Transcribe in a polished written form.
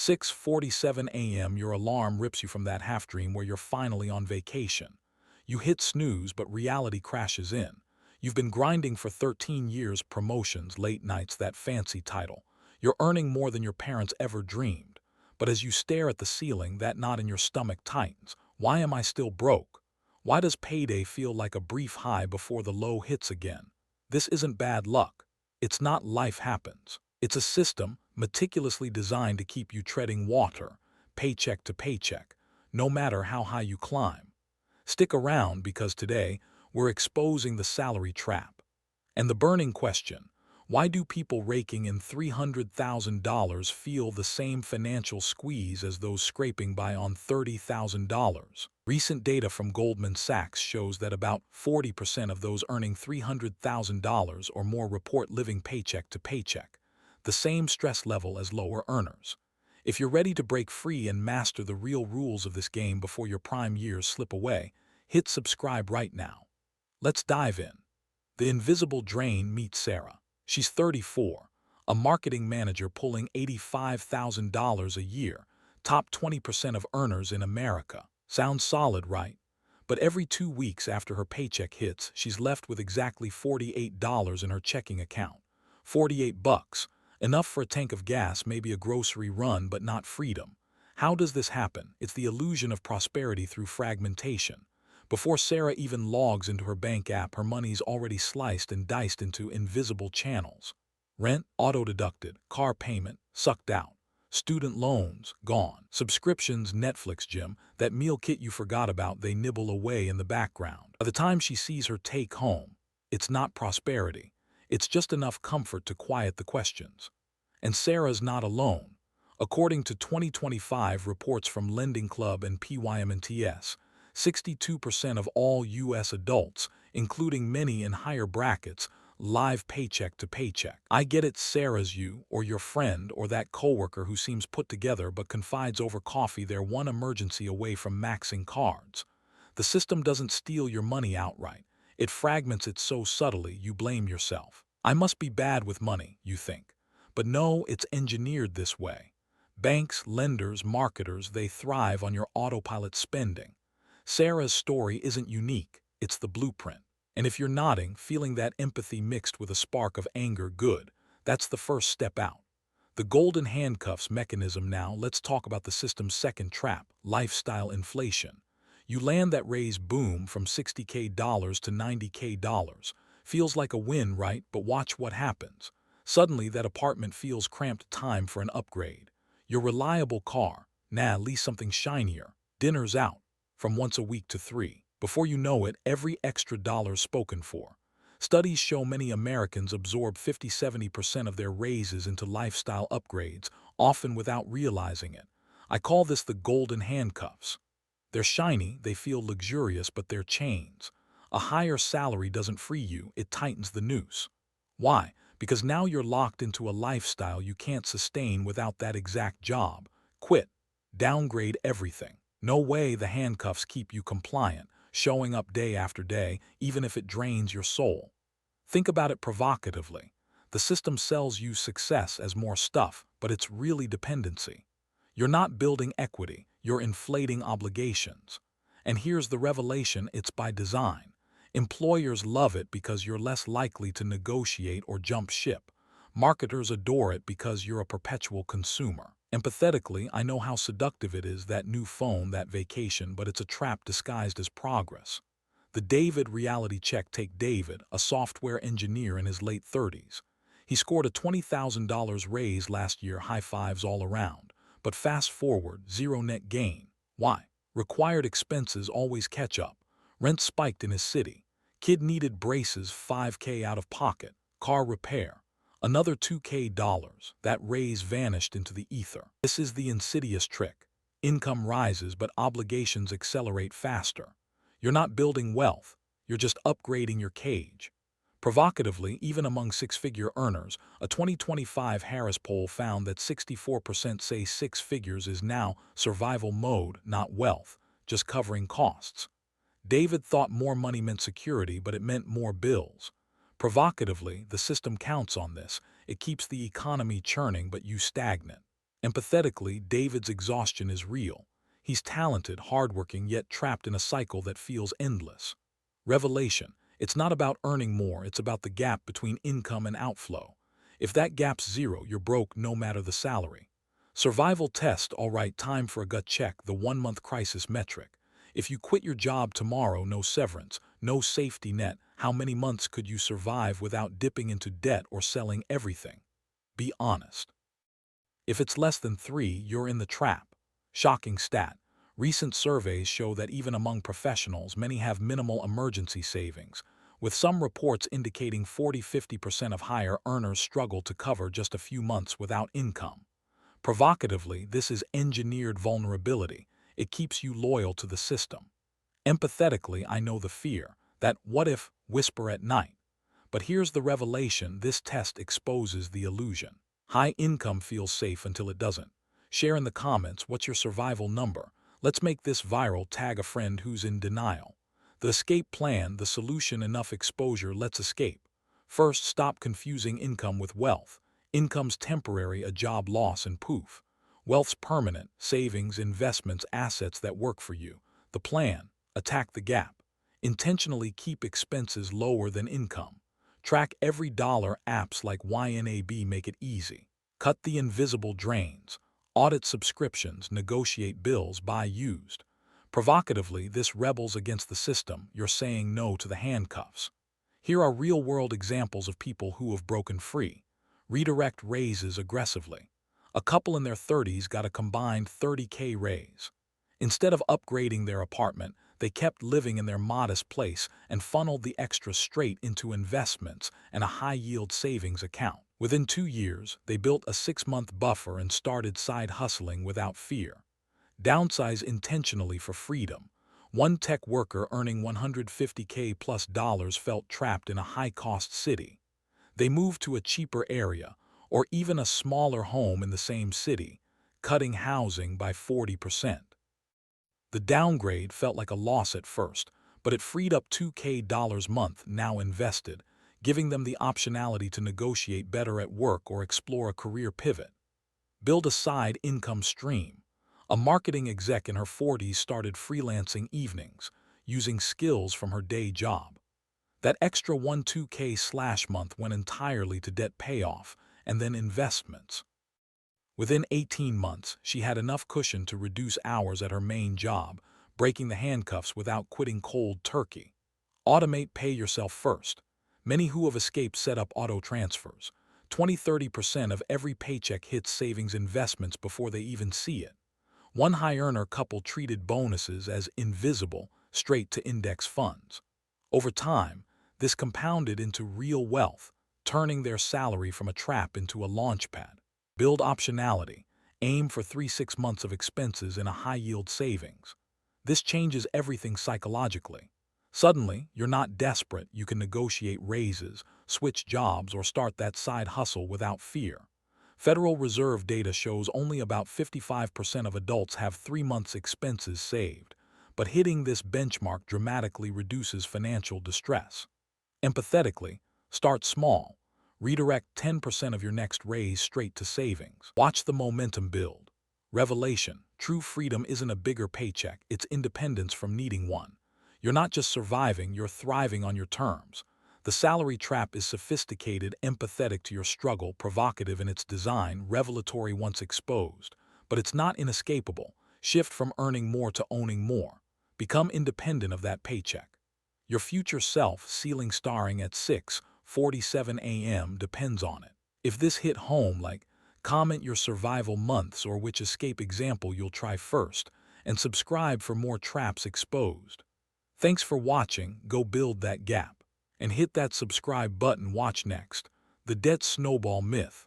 6:47 a.m. Your alarm rips you from that half-dream where you're finally on vacation. You hit snooze, but reality crashes in. You've been grinding for 13 years, promotions, late nights, that fancy title. You're earning more than your parents ever dreamed. But as you stare at the ceiling, that knot in your stomach tightens. Why am I still broke? Why does payday feel like a brief high before the low hits again? This isn't bad luck. It's not life happens. It's a system meticulously designed to keep you treading water, paycheck to paycheck, no matter how high you climb. Stick around because today we're exposing the salary trap. And the burning question: why do people raking in $300,000 feel the same financial squeeze as those scraping by on $30,000? Recent data from Goldman Sachs shows that about 40% of those earning $300,000 or more report living paycheck to paycheck, the same stress level as lower earners. If you're ready to break free and master the real rules of this game before your prime years slip away, hit subscribe right now. Let's dive in. The invisible drain meets Sarah. She's 34, a marketing manager pulling $85,000 a year, top 20% of earners in America. Sounds solid, right? But every 2 weeks after her paycheck hits, she's left with exactly $48 in her checking account. 48 bucks, enough for a tank of gas, maybe a grocery run, but not freedom. How does this happen? It's the illusion of prosperity through fragmentation. Before Sarah even logs into her bank app, her money's already sliced and diced into invisible channels. Rent, auto-deducted; car payment, sucked out; student loans, gone; subscriptions, Netflix, gym, that meal kit you forgot about, they nibble away in the background. By the time she sees her take-home, it's not prosperity. It's just enough comfort to quiet the questions. And Sarah's not alone. According to 2025 reports from Lending Club and PYMNTS, 62% of all U.S. adults, including many in higher brackets, live paycheck to paycheck. I get it, Sarah's you, or your friend, or that coworker who seems put together but confides over coffee they're one emergency away from maxing cards. The system doesn't steal your money outright. It fragments it so subtly you blame yourself. I must be bad with money, you think. But no, it's engineered this way. Banks, lenders, marketers, they thrive on your autopilot spending. Sarah's story isn't unique, it's the blueprint. And if you're nodding, feeling that empathy mixed with a spark of anger, good. That's the first step out. The golden handcuffs mechanism. Now, let's talk about the system's second trap: lifestyle inflation. You land that raise, boom, from $60K to $90K. Feels like a win, right? But watch what happens. Suddenly, that apartment feels cramped, time for an upgrade. Your reliable car, nah, lease something shinier. Dinner's out, from once a week to 3. Before you know it, every extra dollar's spoken for. Studies show many Americans absorb 50–70% of their raises into lifestyle upgrades, often without realizing it. I call this the golden handcuffs. They're shiny, they feel luxurious, but they're chains. A higher salary doesn't free you, it tightens the noose. Why? Because now you're locked into a lifestyle you can't sustain without that exact job. Quit. Downgrade everything. No way. The handcuffs keep you compliant, showing up day after day, even if it drains your soul. Think about it provocatively. The system sells you success as more stuff, but it's really dependency. You're not building equity, you're inflating obligations. And here's the revelation: it's by design. Employers love it because you're less likely to negotiate or jump ship. Marketers adore it because you're a perpetual consumer. Empathetically, I know how seductive it is, that new phone, that vacation, but it's a trap disguised as progress. The David reality check. Take David, a software engineer in his late 30s. He scored a $20,000 raise last year, high fives all around. But fast forward, zero net gain. Why? Required expenses always catch up. Rent spiked in his city. Kid needed braces, $5K out of pocket. Car repair, another $2K. That raise vanished into the ether. This is the insidious trick. Income rises, but obligations accelerate faster. You're not building wealth, you're just upgrading your cage. Provocatively, even among six-figure earners, a 2025 Harris poll found that 64% say six figures is now survival mode, not wealth, just covering costs. David thought more money meant security, but it meant more bills. Provocatively, the system counts on this. It keeps the economy churning but you stagnant. Empathetically, David's exhaustion is real. He's talented, hardworking, yet trapped in a cycle that feels endless. Revelation. It's not about earning more, it's about the gap between income and outflow. If that gap's zero, you're broke no matter the salary. Survival test. All right, time for a gut check, the 1-month crisis metric. If you quit your job tomorrow, no severance, no safety net, how many months could you survive without dipping into debt or selling everything? Be honest. If it's less than 3, you're in the trap. Shocking stat. Recent surveys show that even among professionals, many have minimal emergency savings, with some reports indicating 40–50% of higher earners struggle to cover just a few months without income. Provocatively, this is engineered vulnerability. It keeps you loyal to the system. Empathetically, I know the fear, that what if whisper at night. But here's the revelation: this test exposes the illusion. High income feels safe until it doesn't. Share in the comments, what's your survival number? Let's make this viral. Tag a friend who's in denial. The escape plan, the solution: enough exposure, let's escape. First, stop confusing income with wealth. Income's temporary, a job loss and poof. Wealth's permanent, savings, investments, assets that work for you. The plan: attack the gap. Intentionally keep expenses lower than income. Track every dollar. Apps like YNAB make it easy. Cut the invisible drains. Audit subscriptions, negotiate bills, buy used. Provocatively, this rebels against the system. You're saying no to the handcuffs. Here are real-world examples of people who have broken free. Redirect raises aggressively. A couple in their 30s got a combined $30K raise. Instead of upgrading their apartment, they kept living in their modest place and funneled the extra straight into investments and a high-yield savings account. Within 2 years, they built a 6-month buffer and started side hustling without fear. Downsize intentionally for freedom. One tech worker earning $150K plus felt trapped in a high-cost city. They moved to a cheaper area, or even a smaller home in the same city, cutting housing by 40%. The downgrade felt like a loss at first, but it freed up $2K month now invested, giving them the optionality to negotiate better at work or explore a career pivot. Build a side income stream. A marketing exec in her 40s started freelancing evenings, using skills from her day job. That extra 1–2K month went entirely to debt payoff and then investments. Within 18 months, she had enough cushion to reduce hours at her main job, breaking the handcuffs without quitting cold turkey. Automate. Pay yourself first. Many who have escaped set up auto transfers. 20–30% of every paycheck hits savings investments before they even see it. One high-earner couple treated bonuses as invisible, straight to index funds. Over time, this compounded into real wealth, turning their salary from a trap into a launchpad. Build optionality. Aim for 3–6 months of expenses in a high-yield savings. This changes everything psychologically. Suddenly, you're not desperate. You can negotiate raises, switch jobs, or start that side hustle without fear. Federal Reserve data shows only about 55% of adults have 3 months' expenses saved, but hitting this benchmark dramatically reduces financial distress. Empathetically, start small. Redirect 10% of your next raise straight to savings. Watch the momentum build. Revelation. True freedom isn't a bigger paycheck, it's independence from needing one. You're not just surviving, you're thriving on your terms. The salary trap is sophisticated, empathetic to your struggle, provocative in its design, revelatory once exposed. But it's not inescapable. Shift from earning more to owning more. Become independent of that paycheck. Your future self, ceiling starring at 6:47 a.m. depends on it. If this hit home, comment your survival months or which escape example you'll try first, and subscribe for more traps exposed. Thanks for watching. Go build that gap. And hit that subscribe button. Watch next. The debt snowball myth.